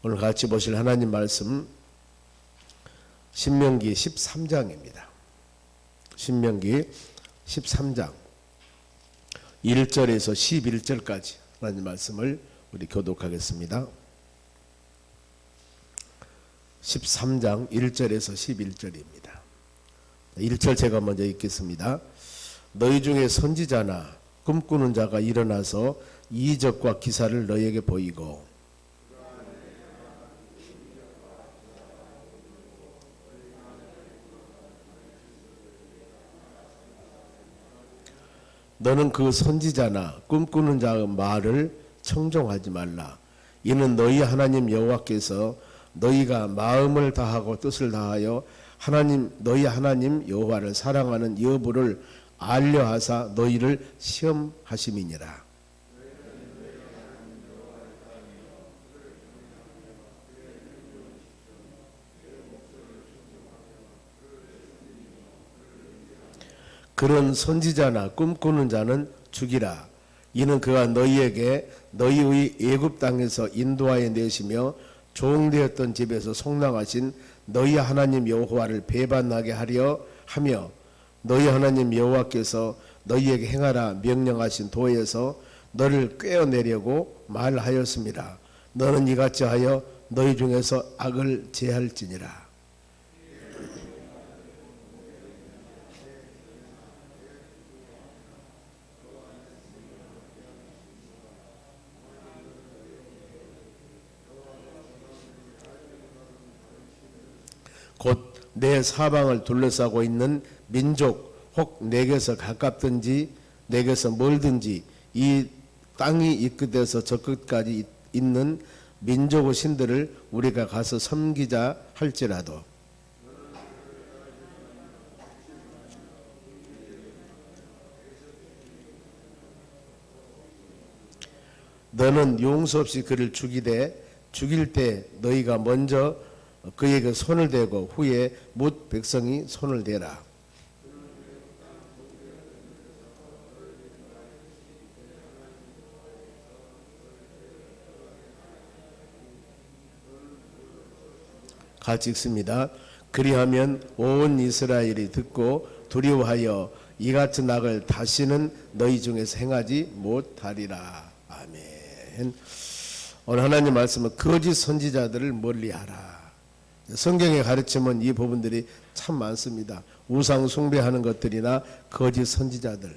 오늘 같이 보실 하나님 말씀 신명기 13장입니다. 신명기 13장 1절에서 11절까지 하나님 말씀을 우리 교독하겠습니다. 13장 1절에서 11절입니다. 1절 제가 먼저 읽겠습니다. 너희 중에 선지자나 꿈꾸는 자가 일어나서 이적과 기사를 너희에게 보이고 너는 그 선지자나 꿈꾸는 자의 말을 청종하지 말라. 이는 너희 하나님 여호와께서 너희가 마음을 다하고 뜻을 다하여 너희 하나님 여호와를 사랑하는 여부를 알려하사 너희를 시험하심이니라. 그런 선지자나 꿈꾸는 자는 죽이라. 이는 그가 너희에게 너희의 애굽 땅에서 인도하여 내시며 종되었던 집에서 속량하신 너희 하나님 여호와를 배반하게 하며 너희 하나님 여호와께서 너희에게 행하라 명령하신 도에서 너를 꿰어내려고 말하였습니다. 너는 이같이 하여 너희 중에서 악을 제할지니라. 곧 내 사방을 둘러싸고 있는 민족 혹 내게서 가깝든지 내게서 멀든지 이 땅이 이 끝에서 저 끝까지 있는 민족의 신들을 우리가 가서 섬기자 할지라도 너는 용서 없이 그를 죽일 때 너희가 먼저 그에게 손을 대고 후에 뭇 백성이 손을 대라. 같이 읽습니다. 그리하면 온 이스라엘이 듣고 두려워하여 이 같은 악을 다시는 너희 중에서 행하지 못하리라. 아멘. 오늘 하나님 말씀은 거짓 선지자들을 멀리하라. 성경에 가르치면 이 부분들이 참 많습니다. 우상 숭배하는 것들이나 거짓 선지자들,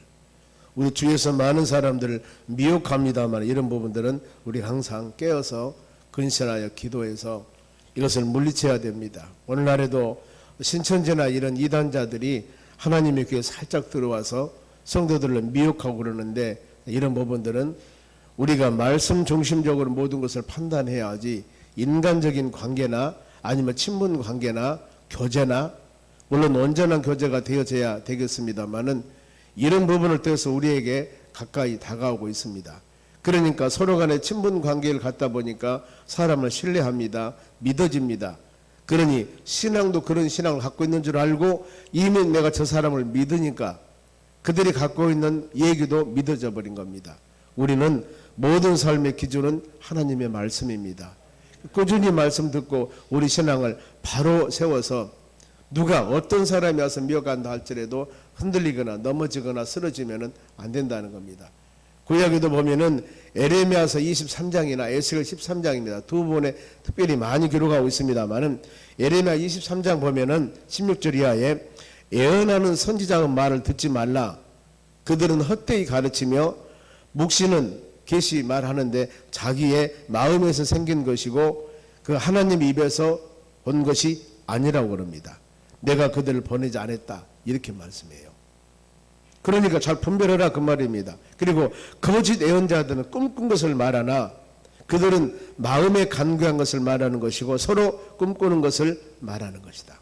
우리 주위에서 많은 사람들을 미혹합니다만 이런 부분들은 우리 항상 깨어서 근신하여 기도해서 이것을 물리쳐야 됩니다. 오늘날에도 신천지나 이런 이단자들이 하나님의 귀에 살짝 들어와서 성도들을 미혹하고 그러는데 이런 부분들은 우리가 말씀 중심적으로 모든 것을 판단해야 하지 인간적인 관계나 아니면 친분 관계나 교제나 물론 온전한 교제가 되어져야 되겠습니다만은 이런 부분을 통해서 우리에게 가까이 다가오고 있습니다. 그러니까 서로 간의 친분 관계를 갖다 보니까 사람을 신뢰합니다. 믿어집니다. 그러니 신앙도 그런 신앙을 갖고 있는 줄 알고 이미 내가 저 사람을 믿으니까 그들이 갖고 있는 얘기도 믿어져 버린 겁니다. 우리는 모든 삶의 기준은 하나님의 말씀입니다. 꾸준히 말씀 듣고 우리 신앙을 바로 세워서 누가 어떤 사람이 와서 미혹한다 할지라도 흔들리거나 넘어지거나 쓰러지면 안 된다는 겁니다. 구약에도 보면은 에레미야서 23장이나 에스겔 13장입니다. 두 번에 특별히 많이 기록하고 있습니다만은 에레미야 23장 보면은 16절 이하에 애언하는 선지자의 말을 듣지 말라. 그들은 헛되이 가르치며 묵시는 계시 말하는데 자기의 마음에서 생긴 것이고 그 하나님 입에서 온 것이 아니라고 그럽니다. 내가 그들을 보내지 않았다 이렇게 말씀해요. 그러니까 잘 분별해라 그 말입니다. 그리고 거짓 예언자들은 꿈꾼 것을 말하나 그들은 마음에 간구한 것을 말하는 것이고 서로 꿈꾸는 것을 말하는 것이다.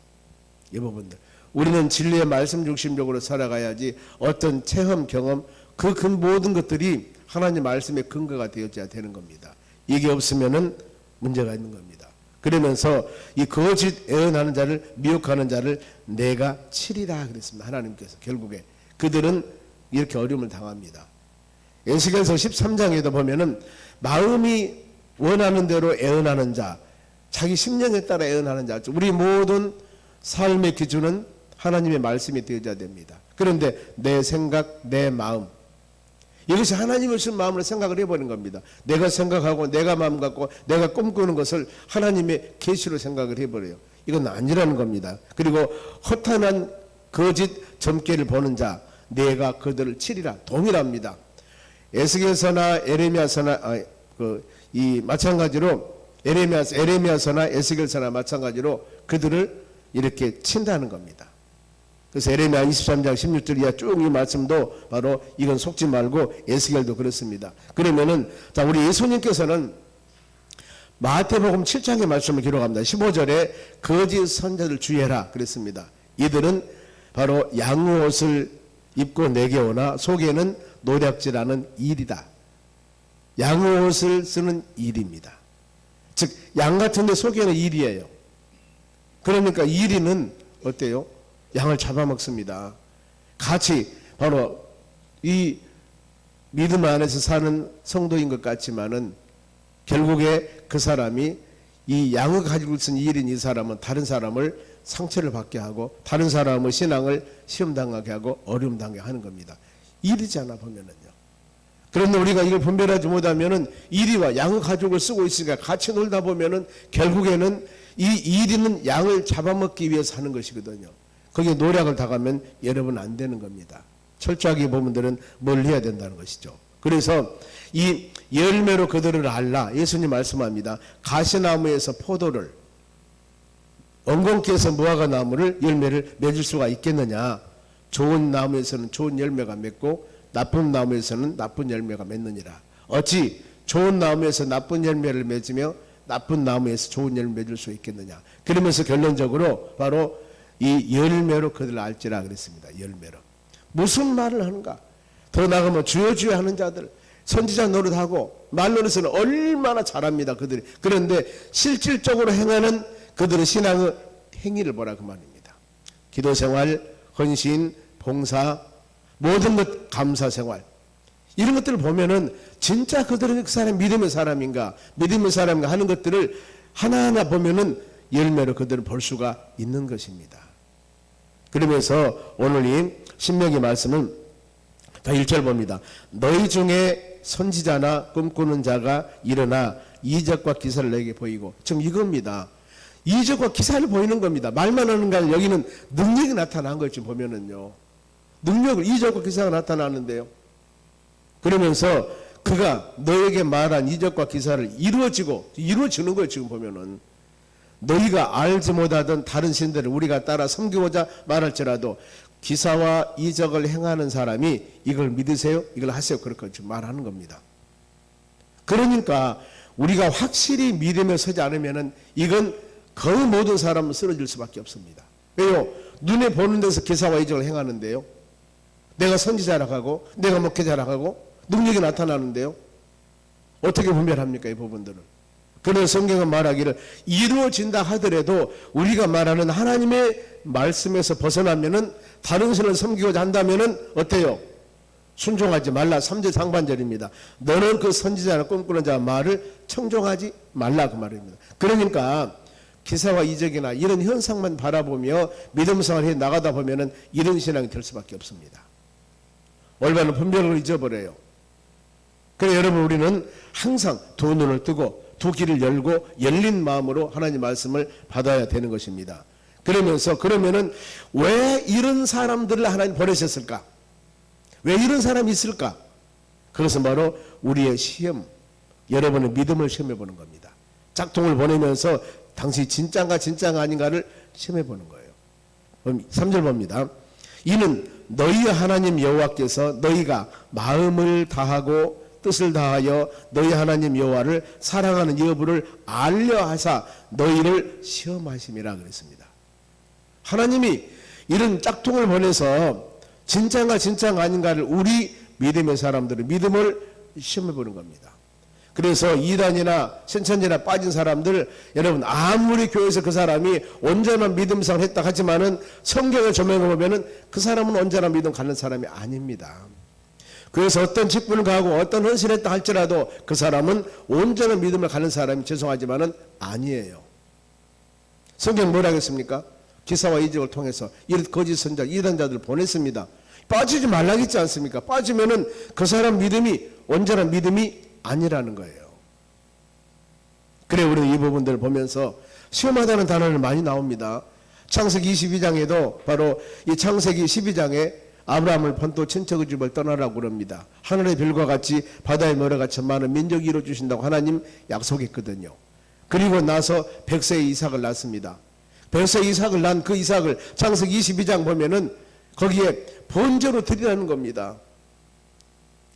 이 부분들 우리는 진리의 말씀 중심적으로 살아가야지 어떤 체험 경험 그 모든 것들이 하나님 말씀의 근거가 되어져야 되는 겁니다. 이게 없으면은 문제가 있는 겁니다. 그러면서 이 거짓 예언하는 자를 미혹하는 자를 내가 치리라 그랬습니다. 하나님께서 결국에 그들은 이렇게 어려움을 당합니다. 에스겔서 13장에도 보면은 마음이 원하는 대로 예언하는 자, 자기 심령에 따라 애언하는 자. 우리 모든 삶의 기준은 하나님의 말씀이 되어야 됩니다. 그런데 내 생각, 내 마음, 이것이 하나님의 주신 마음으로 생각을 해버린 겁니다. 내가 생각하고 내가 마음 갖고 내가 꿈꾸는 것을 하나님의 계시로 생각을 해버려요. 이건 아니라는 겁니다. 그리고 허탄한 거짓 점괘를 보는 자, 내가 그들을 치리라, 동일합니다. 에스겔서나 에레미야서나 마찬가지로 에레미야서나 에스겔서나 마찬가지로 그들을 이렇게 친다는 겁니다. 그래서 에레미야 23장 16절 이하 쭉 이 말씀도 바로 이건 속지 말고 에스겔도 그렇습니다. 그러면은 자, 우리 예수님께서는 마태복음 7장의 말씀을 기록합니다. 15절에 거짓 선자들 주의해라 그랬습니다. 이들은 바로 양옷을 입고 내게 오나 속에는 노략질하는 일이다. 양옷을 쓰는 일입니다. 즉 양 같은데 속에는 일이에요. 그러니까 일이는 어때요? 양을 잡아먹습니다. 같이 바로 이 믿음 안에서 사는 성도인 것 같지만은 결국에 그 사람이 이 양을 가지고 있는 일인 이 사람은 다른 사람을 상처를 받게 하고 다른 사람의 신앙을 시험당하게 하고 어려움당하게 하는 겁니다. 일이잖아 보면은요. 그런데 우리가 이걸 분별하지 못하면은 일이와 양의 가족을 쓰고 있으니까 같이 놀다 보면은 결국에는 이 일이는 양을 잡아먹기 위해서 하는 것이거든요. 거기에 노략을 당하면 여러분 안 되는 겁니다. 철저하게 보면들은 뭘 해야 된다는 것이죠. 그래서 이 열매로 그들을 알라. 예수님 말씀합니다. 가시나무에서 포도를, 엉겅퀴에서 무화과 나무를 열매를 맺을 수가 있겠느냐. 좋은 나무에서는 좋은 열매가 맺고 나쁜 나무에서는 나쁜 열매가 맺느니라. 어찌 좋은 나무에서 나쁜 열매를 맺으며 나쁜 나무에서 좋은 열매를 맺을 수 있겠느냐. 그러면서 결론적으로 바로 이 열매로 그들을 알지라 그랬습니다. 열매로. 무슨 말을 하는가? 더 나가면 주여 주여 하는 자들, 선지자 노릇하고 말로서는 얼마나 잘합니다. 그들이. 그런데 실질적으로 행하는 그들의 신앙의 행위를 보라 그 말입니다. 기도생활, 헌신, 봉사, 모든 것 감사생활, 이런 것들을 보면은 진짜 그들은 그 사람 믿음의 사람인가 하는 것들을 하나하나 보면은 열매로 그들을 볼 수가 있는 것입니다. 그러면서 오늘 이 신명기 말씀은 다 1절 봅니다. 너희 중에 선지자나 꿈꾸는 자가 일어나 이적과 기사를 내게 보이고, 지금 이겁니다. 이적과 기사를 보이는 겁니다. 말만 하는 게 아니라 여기는 능력이 나타난 걸 지금 보면은요. 능력을, 이적과 기사가 나타나는데요. 그러면서 그가 너에게 말한 이적과 기사를 이루어지는 거예요. 지금 보면은 너희가 알지 못하던 다른 신들을 우리가 따라 섬기고자 말할지라도 기사와 이적을 행하는 사람이 이걸 믿으세요? 이걸 하세요? 그렇게 지금 말하는 겁니다. 그러니까 우리가 확실히 믿음에 서지 않으면은 이건 거의 모든 사람은 쓰러질 수밖에 없습니다. 왜요? 눈에 보는 데서 기사와 이적을 행하는데요. 내가 선지자라고 하고 내가 목회자라고 하고 능력이 나타나는데요. 어떻게 분별합니까? 이 부분들은. 그런 성경은 말하기를 이루어진다 하더라도 우리가 말하는 하나님의 말씀에서 벗어나면은 다른 신을 섬기고자 한다면은 어때요? 순종하지 말라. 3절 상반절입니다. 너는 그 선지자나 꿈꾸는 자 말을 청종하지 말라 그 말입니다. 그러니까 기사와 이적이나 이런 현상만 바라보며 믿음생활을 해 나가다 보면은 이런 신앙이 될 수밖에 없습니다. 올바른 분별을 잊어버려요. 그래서 여러분 우리는 항상 두 눈을 뜨고 두 귀를 열고 열린 마음으로 하나님 말씀을 받아야 되는 것입니다. 그러면은 왜 이런 사람들을 하나님 보내셨을까? 왜 이런 사람이 있을까? 그것은 바로 우리의 시험, 여러분의 믿음을 시험해 보는 겁니다. 짝퉁을 보내면서 당신이 진짜인가 아닌가를 시험해 보는 거예요. 3절 봅니다. 이는 너희 하나님 여호와께서 너희가 마음을 다하고 뜻을 다하여 너희 하나님 여호와를 사랑하는 여부를 알려하사 너희를 시험하심이라 그랬습니다. 하나님이 이런 짝퉁을 보내서 진짜인가 아닌가를 우리 믿음의 사람들의 믿음을 시험해 보는 겁니다. 그래서 이단이나 신천지나 빠진 사람들, 여러분 아무리 교회에서 그 사람이 온전한 믿음 생활을 했다 하지만은 성경을 조명해 보면은 그 사람은 온전한 믿음 가는 사람이 아닙니다. 그래서 어떤 직분을 가하고 어떤 헌신을 했다 할지라도 그 사람은 온전한 믿음을 가는 사람이 죄송하지만은 아니에요. 성경 뭐라 하겠습니까? 기사와 이적을 통해서 이런 거짓 선자, 이단자들을 보냈습니다. 빠지지 말라겠지 않습니까? 빠지면은 그 사람 믿음이 온전한 믿음이 아니라는 거예요. 그래 우리는 이 부분들을 보면서 시험하다는 단어는 많이 나옵니다. 창세기 22장에도 바로 이 창세기 12장에 아브라함을 본토 친척의 집을 떠나라고 그럽니다. 하늘의 별과 같이 바다의 모래가 같이 많은 민족이 이루어주신다고 하나님 약속했거든요. 그리고 나서 100세의 이삭을 낳습니다. 100세 이삭을 낳은 그 이삭을 창세기 22장 보면은 거기에 번제로 드리라는 겁니다.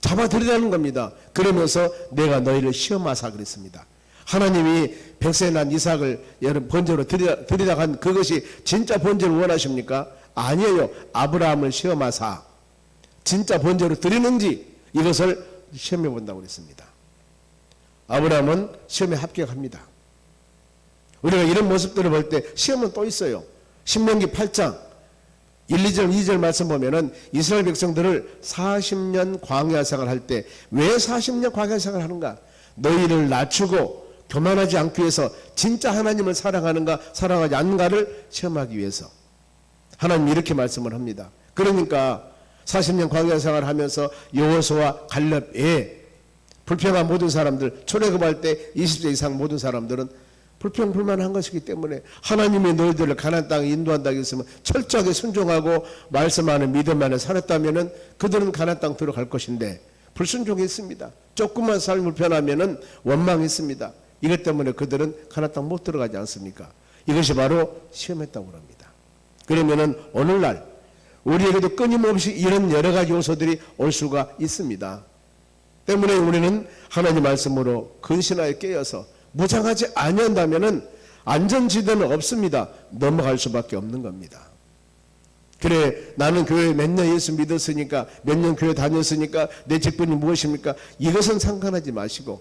잡아 드리라는 겁니다. 그러면서 내가 너희를 시험하사 그랬습니다. 하나님이 100세 난 이삭을 여러분 번제로 드리라 한 그것이 진짜 번제를 원하십니까? 아니에요. 아브라함을 시험하사 진짜 번제로 드리는지 이것을 시험해 본다고 그랬습니다. 아브라함은 시험에 합격합니다. 우리가 이런 모습들을 볼 때 시험은 또 있어요. 신명기 8장 1, 2절, 2절 말씀 보면은 이스라엘 백성들을 40년 광야 생활을 할 때 왜 40년 광야 생활을 하는가? 너희를 낮추고 교만하지 않기 위해서 진짜 하나님을 사랑하는가 사랑하지 않는가를 시험하기 위해서 하나님이 이렇게 말씀을 합니다. 그러니까 40년 광야 생활을 하면서 여호수아와 갈렙 외에 불평한 모든 사람들 출애굽할 때 20세 이상 모든 사람들은 불평불만한 것이기 때문에 하나님이 너희들을 가나안 땅에 인도한다고 했으면 철저하게 순종하고 말씀하는 믿음 안에 살았다면은 그들은 가나안 땅 들어갈 것인데 불순종했습니다. 조금만 삶을 변하면은 원망했습니다. 이것 때문에 그들은 가나안 땅 못 들어가지 않습니까? 이것이 바로 시험했다고 합니다. 그러면은 오늘날 우리에게도 끊임없이 이런 여러 가지 요소들이 올 수가 있습니다. 때문에 우리는 하나님 말씀으로 근신하여 깨어서 무장하지 아니한다면은 안전지대는 없습니다. 넘어갈 수밖에 없는 겁니다. 그래 나는 교회 몇 년 예수 믿었으니까 몇 년 교회 다녔으니까 내 직분이 무엇입니까? 이것은 상관하지 마시고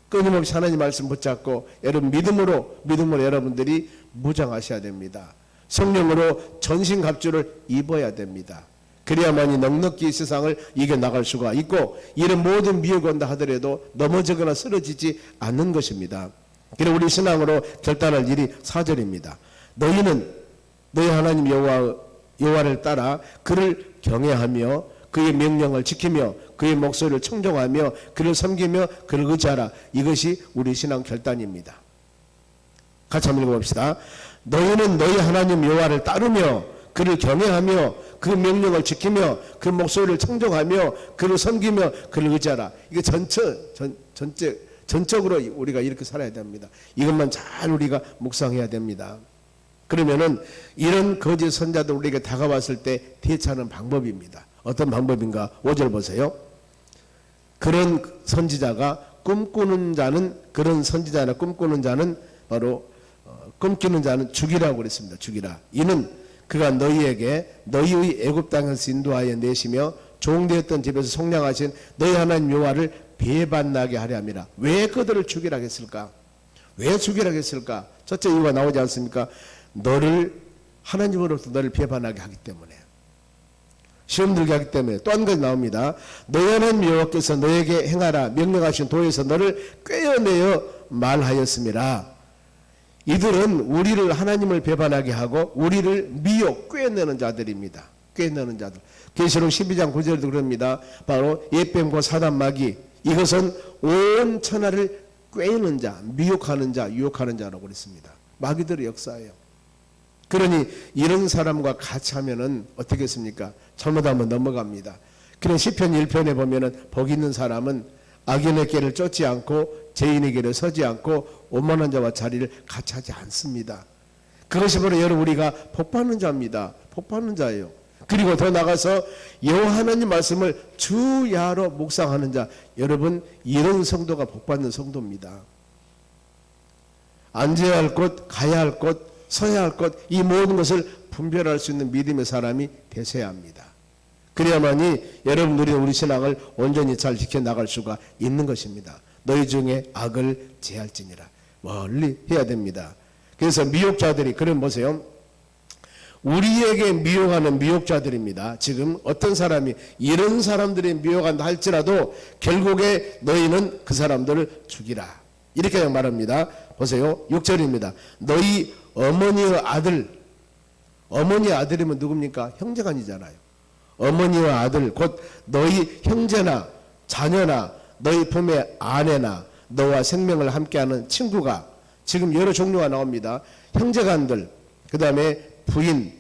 끊임없이 하나님 말씀 붙잡고 여러분 믿음으로 여러분들이 무장하셔야 됩니다. 성령으로 전신갑주를 입어야 됩니다. 그래야만이 넉넉히 이 세상을 이겨나갈 수가 있고 이런 모든 미혹이 온다 하더라도 넘어지거나 쓰러지지 않는 것입니다. 그래서 우리 신앙으로 결단할 일이 4절입니다. 너희는 너희 하나님 여호와를 따라 그를 경외하며 그의 명령을 지키며 그의 목소리를 청종하며 그를 섬기며 그를 의지하라. 이것이 우리 신앙 결단입니다. 같이 한번 읽어봅시다. 너희는 너희 하나님 여호와를 따르며 그를 경외하며 그 명령을 지키며 그 목소리를 청종하며 그를 섬기며 그를 의지하라. 이게 전적으로 우리가 이렇게 살아야 됩니다. 이것만 잘 우리가 묵상해야 됩니다. 그러면은 이런 거짓 선자들 우리에게 다가왔을 때 대처하는 방법입니다. 어떤 방법인가? 5절 보세요. 그런 선지자가 꿈꾸는 자는 그런 선지자나 꿈꾸는 자는 바로 꿈꾸는 자는 죽이라고 그랬습니다. 죽이라. 이는 그가 너희에게 너희의 애굽 땅에서 인도하여 내시며 종되었던 집에서 속량하신 너희 하나님 여호와를 배반나게 하려 함이라. 왜 그들을 죽이라 했을까? 왜 죽이라 했을까? 첫째 이유가 나오지 않습니까? 너를 하나님으로부터 너를 배반하게 하기 때문에 시험 들게 하기 때문에. 또 한 가지 나옵니다. 너희 하나님 여호와께서 너에게 행하라 명령하신 도에서 너를 꿰어내어 말하였음이라. 이들은 우리를 하나님을 배반하게 하고 우리를 미혹 꿰어내는 자들입니다. 꿰어내는 자들. 계시록 12장 9절에도 그럽니다. 바로 옛뱀과 사단마귀 이것은 온 천하를 꿰는 자, 미혹하는 자, 유혹하는 자라고 그랬습니다. 마귀들의 역사예요. 그러니 이런 사람과 같이 하면은 어떻게 했습니까? 잘못하면 넘어갑니다. 그런 시편 1편에 보면은 복 있는 사람은 악인의 길을 쫓지 않고 죄인의 길을 서지 않고 오만한 자와 자리를 같이 하지 않습니다. 그것이 바로 여러분 우리가 복받는 자입니다. 복받는 자예요. 그리고 더 나가서 여호와 하나님 말씀을 주야로 묵상하는 자, 여러분 이런 성도가 복받는 성도입니다. 앉아야 할 곳, 가야 할 곳, 서야 할 것, 이 모든 것을 분별할 수 있는 믿음의 사람이 되셔야 합니다. 그래야만이 여러분들이 우리 신앙을 온전히 잘 지켜나갈 수가 있는 것입니다. 너희 중에 악을 제할지니라. 멀리 해야 됩니다. 그래서 미혹자들이, 그럼 보세요. 우리에게 미혹하는 미혹자들입니다. 지금 어떤 사람이 이런 사람들이 미혹한다 할지라도 결국에 너희는 그 사람들을 죽이라. 이렇게 말합니다. 보세요. 6절입니다. 너희 어머니의 아들이면 누굽니까? 형제간이잖아요. 어머니와 아들 곧 너희 형제나 자녀나 너희 품의 아내나 너와 생명을 함께하는 친구가, 지금 여러 종류가 나옵니다. 형제간들, 그 다음에 부인,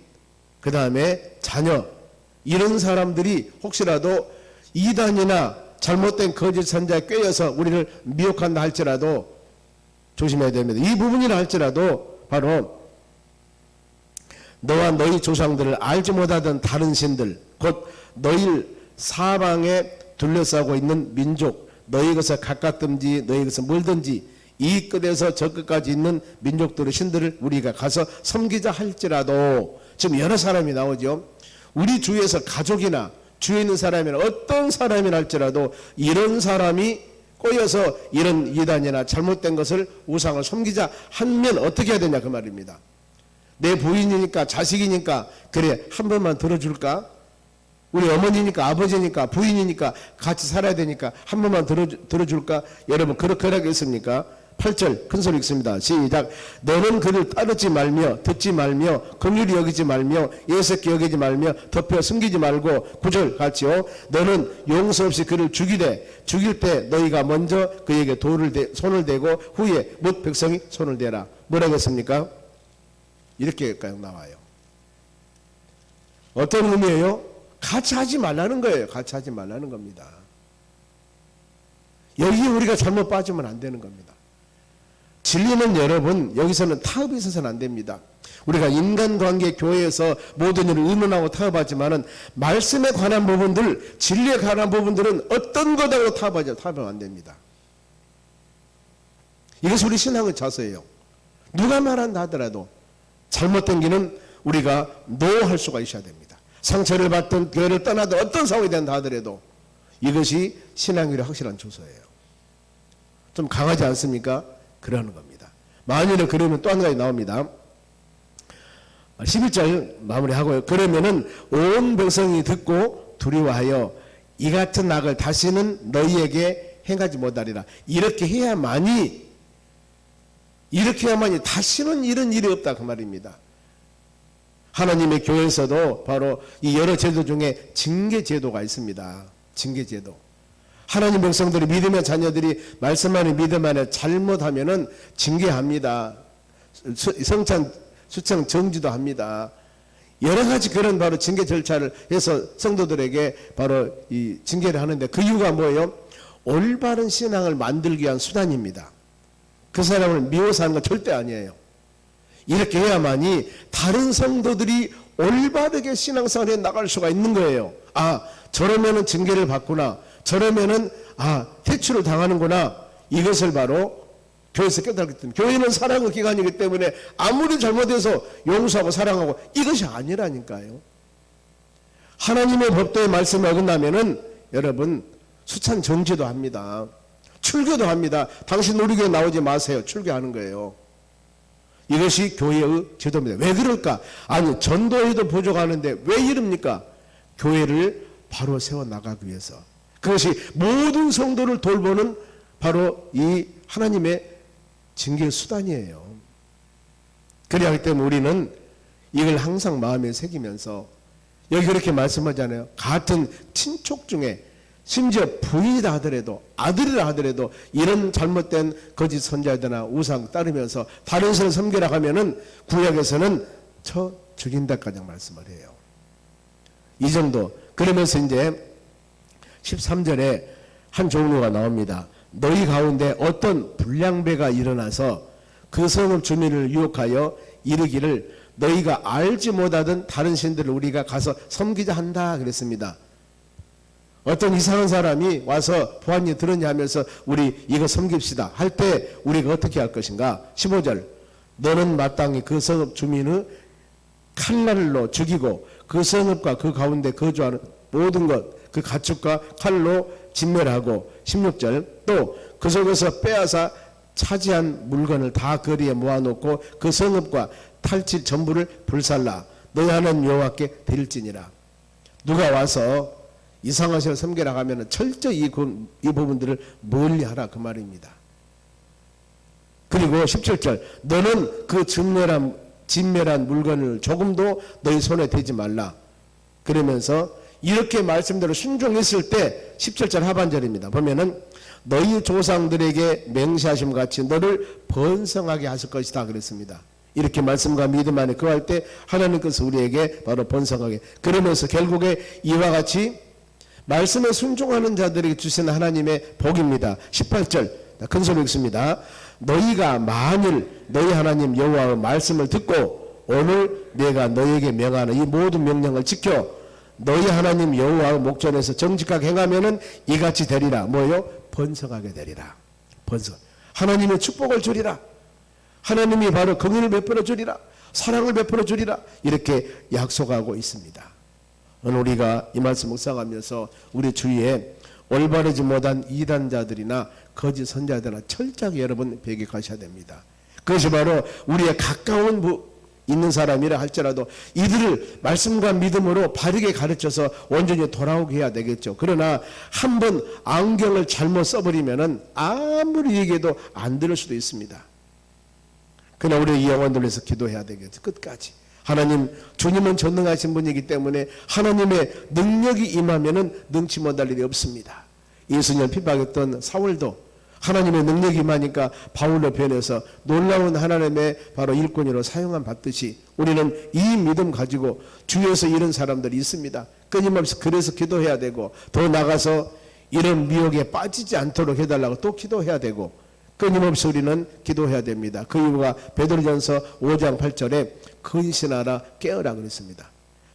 그 다음에 자녀, 이런 사람들이 혹시라도 이단이나 잘못된 거짓 선자에 꿰어서 우리를 미혹한다 할지라도 조심해야 됩니다. 이 부분이라 할지라도 바로 너와 너희 조상들을 알지 못하던 다른 신들, 곧 너희 사방에 둘러싸고 있는 민족, 너희 것에 가깝든지 너희 것에 멀든지 이 끝에서 저 끝까지 있는 민족들의 신들을 우리가 가서 섬기자 할지라도, 지금 여러 사람이 나오죠. 우리 주위에서 가족이나 주위에 있는 사람이나 어떤 사람이나 할지라도 이런 사람이 꼬여서 이런 이단이나 잘못된 것을 우상을 섬기자 하면 어떻게 해야 되냐 그 말입니다. 내 부인이니까 자식이니까 그래 한 번만 들어줄까? 우리 어머니니까 아버지니까 부인이니까 같이 살아야 되니까 한 번만 들어줄까? 여러분 그렇게 하겠습니까? 8절 큰소리 읽습니다. 시작. 너는 그를 따르지 말며 듣지 말며 긍휼히 여기지 말며 예색히 여기지 말며 덮여 숨기지 말고 9절 같이요. 너는 용서 없이 그를 죽일 때 너희가 먼저 그에게 손을 대고 후에 뭇 백성이 손을 대라. 뭐라겠습니까? 이렇게 나와요. 어떤 의미예요? 같이 하지 말라는 거예요. 같이 하지 말라는 겁니다. 여기에 우리가 잘못 빠지면 안 되는 겁니다. 진리는 여러분 여기서는 타협이 있어서는 안 됩니다. 우리가 인간관계 교회에서 모든 일을 의논하고 타협하지만은 말씀에 관한 부분들, 진리에 관한 부분들은 어떤 거다고 타협하면 안 됩니다. 이것이 우리 신앙의 자세예요. 누가 말한다 하더라도 잘못된 길은 우리가 노할 수가 있어야 됩니다. 상처를 받든 교회를 떠나든 어떤 상황이 된다 하더라도 이것이 신앙의 확실한 조서예요. 좀 강하지 않습니까? 그러는 겁니다. 만일은 그러면 또 한 가지 나옵니다. 11절 마무리하고요. 그러면은 온 백성이 듣고 두려워하여 이 같은 악을 다시는 너희에게 행하지 못하리라. 이렇게 해야만이 다시는 이런 일이 없다 그 말입니다. 하나님의 교회에서도 바로 이 여러 제도 중에 징계 제도가 있습니다. 징계 제도. 하나님 백성들이 믿음의 자녀들이 말씀 안에 믿음 안에 잘못하면은 징계합니다. 수청 정지도 합니다. 여러 가지 그런 바로 징계 절차를 해서 성도들에게 바로 이 징계를 하는데 그 이유가 뭐예요? 올바른 신앙을 만들기 위한 수단입니다. 그 사람을 미워서 하는 건 절대 아니에요. 이렇게 해야만이 다른 성도들이 올바르게 신앙생활에 나갈 수가 있는 거예요. 아, 저러면은 징계를 받구나. 저러면은 퇴출을 당하는구나. 이것을 바로 교회에서 깨달았기 때문에, 교회는 사랑의 기관이기 때문에 아무리 잘못해서 용서하고 사랑하고 이것이 아니라니까요. 하나님의 법도의 말씀을 어긋나면은 여러분 수찬 정지도 합니다. 출교도 합니다. 당신 우리 교회 나오지 마세요. 출교하는 거예요. 이것이 교회의 제도입니다. 왜 그럴까? 아니 전도에도 부족하는데 왜 이럽니까? 교회를 바로 세워나가기 위해서. 그것이 모든 성도를 돌보는 바로 이 하나님의 징계 수단이에요. 그래야 하기 때문에 우리는 이걸 항상 마음에 새기면서, 여기 그렇게 말씀하잖아요. 같은 친족 중에 심지어 부인이다 하더라도 아들이라 하더라도 이런 잘못된 거짓 선자들이나 우상 따르면서 다른 신을 섬기라 하면은 구약에서는 쳐 죽인다까지 말씀을 해요. 이 정도. 그러면서 이제 13절에 한 종류가 나옵니다. 너희 가운데 어떤 불량배가 일어나서 그 성읍 주민을 유혹하여 이르기를 너희가 알지 못하던 다른 신들을 우리가 가서 섬기자 한다 그랬습니다. 어떤 이상한 사람이 와서 보안이 들었냐 하면서 우리 이거 섬깁시다 할 때 우리가 어떻게 할 것인가? 15절 너는 마땅히 그 성읍 주민을 칼날로 죽이고 그 성읍과 그 가운데 거주하는 모든 것 그 가축과 칼로 진멸하고 16절 또 그 속에서 빼앗아 차지한 물건을 다 거리에 모아놓고 그 성읍과 탈취 전부를 불살라 너희 하나님 여호와께 드릴지니라. 누가 와서 이상한 신을 섬기라 하면 철저히 이 부분들을 멀리하라 그 말입니다. 그리고 17절 너는 그 진멸한 물건을 조금도 너희 손에 대지 말라. 그러면서 이렇게 말씀대로 순종했을 때 17절 하반절입니다. 보면은 너희 조상들에게 맹세하심 같이 너를 번성하게 하실 것이다 그랬습니다. 이렇게 말씀과 믿음 안에 거할 때 하나님께서 우리에게 바로 번성하게, 그러면서 결국에 이와 같이 말씀에 순종하는 자들에게 주시는 하나님의 복입니다. 18절 큰 소리 읽습니다. 너희가 만일 너희 하나님 여호와의 말씀을 듣고 오늘 내가 너희에게 명하는 이 모든 명령을 지켜 너희 하나님 여호와의 목전에서 정직하게 행하면은 이같이 되리라. 뭐요? 번성하게 되리라. 번성. 하나님의 축복을 주리라. 하나님이 바로 긍휼을 베풀어 주리라. 사랑을 베풀어 주리라. 이렇게 약속하고 있습니다. 오늘 우리가 이 말씀 묵상하면서 우리 주위에 올바르지 못한 이단자들이나 거짓 선자들이나 철저하게 여러분 배격하셔야 됩니다. 그것이 바로 우리의 가까운 있는 사람이라 할지라도 이들을 말씀과 믿음으로 바르게 가르쳐서 온전히 돌아오게 해야 되겠죠. 그러나 한번 안경을 잘못 써버리면은 아무리 얘기해도 안 들을 수도 있습니다. 그러나 우리 이 영혼들 위해서 기도해야 되겠죠. 끝까지. 하나님, 주님은 전능하신 분이기 때문에 하나님의 능력이 임하면은 능치 못할 일이 없습니다. 예수님을 핍박했던 사울도 하나님의 능력이 임하니까 바울로 변해서 놀라운 하나님의 바로 일꾼으로 사용함 받듯이 우리는 이 믿음 가지고 주위에서 이런 사람들이 있습니다. 끊임없이 그래서 기도해야 되고, 더 나가서 이런 미혹에 빠지지 않도록 해달라고 또 기도해야 되고, 끊임없이 우리는 기도해야 됩니다. 그 이유가 베드로전서 5장 8절에 근신하라 깨어라 그랬습니다.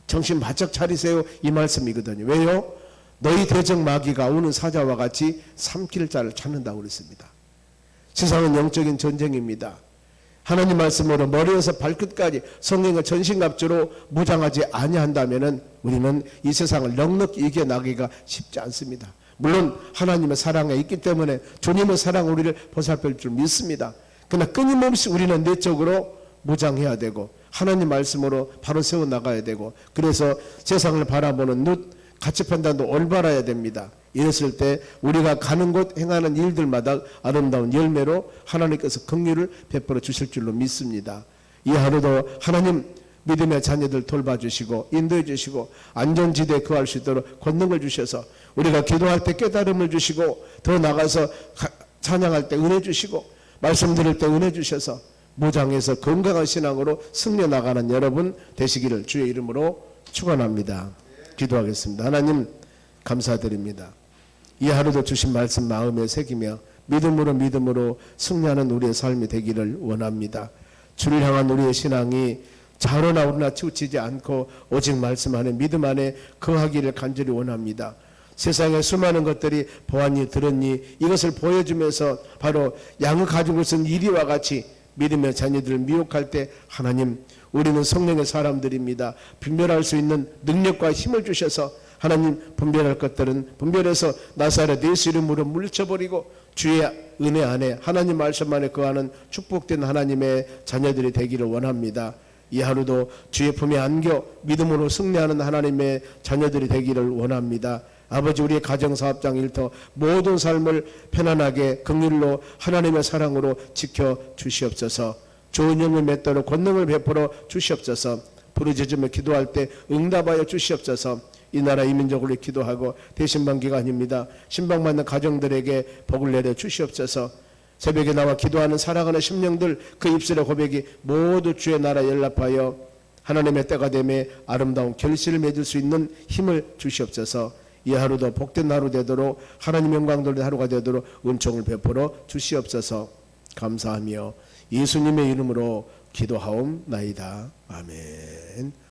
정신 바짝 차리세요 이 말씀이거든요. 왜요? 너희 대적 마귀가 우는 사자와 같이 삼킬 자를 찾는다고 그랬습니다. 세상은 영적인 전쟁입니다. 하나님 말씀으로 머리에서 발끝까지 성령의 전신갑주로 무장하지 아니한다면은 우리는 이 세상을 넉넉히 이겨나가기가 쉽지 않습니다. 물론 하나님의 사랑에 있기 때문에 주님의 사랑 우리를 보살필 줄 믿습니다. 그러나 끊임없이 우리는 내적으로 무장해야 되고 하나님 말씀으로 바로 세워나가야 되고, 그래서 세상을 바라보는 눈, 가치 판단도 올바라야 됩니다. 이랬을 때 우리가 가는 곳 행하는 일들마다 아름다운 열매로 하나님께서 긍휼을 베풀어 주실 줄로 믿습니다. 이 하루도 하나님 믿음의 자녀들 돌봐주시고 인도해 주시고 안전지대에 거할 수 있도록 권능을 주셔서 우리가 기도할 때 깨달음을 주시고 더 나가서 찬양할 때 은혜 주시고 말씀 드릴 때 은혜 주셔서 무장해서 건강한 신앙으로 승려 나가는 여러분 되시기를 주의 이름으로 축원합니다. 기도하겠습니다. 하나님 감사드립니다. 이 하루도 주신 말씀 마음에 새기며 믿음으로 승리하는 우리의 삶이 되기를 원합니다. 주를 향한 우리의 신앙이 자로나 우러나 치우치지 않고 오직 말씀 안에 믿음 안에 거하기를 간절히 원합니다. 세상에 수많은 것들이 보았니 들었니 이것을 보여주면서 바로 양을 가지고 있은 이리와 같이 믿음의 자녀들을 미혹할 때 하나님 우리는 성령의 사람들입니다. 분별할 수 있는 능력과 힘을 주셔서 하나님 분별할 것들은 분별해서 나사렛 예수 이름으로 물리쳐버리고 주의 은혜 안에 하나님 말씀 안에 거하는 축복된 하나님의 자녀들이 되기를 원합니다. 이 하루도 주의 품에 안겨 믿음으로 승리하는 하나님의 자녀들이 되기를 원합니다. 아버지 우리의 가정사업장 일터 모든 삶을 편안하게 긍휼로 하나님의 사랑으로 지켜 주시옵소서. 좋은 영을 맺도록 권능을 베풀어 주시옵소서. 부르짖으며 기도할 때 응답하여 주시옵소서. 이 나라 이민족을 기도하고 대신방 기간입니다. 신방받는 가정들에게 복을 내려 주시옵소서. 새벽에 나와 기도하는 사랑하는 심령들 그 입술의 고백이 모두 주의 나라 연락하여 하나님의 때가 되매 아름다운 결실을 맺을 수 있는 힘을 주시옵소서. 이 하루도 복된 하루 되도록 하나님 영광 돌리는 하루가 되도록 은총을 베풀어 주시옵소서. 감사하며 예수님의 이름으로 기도하옵나이다. 아멘.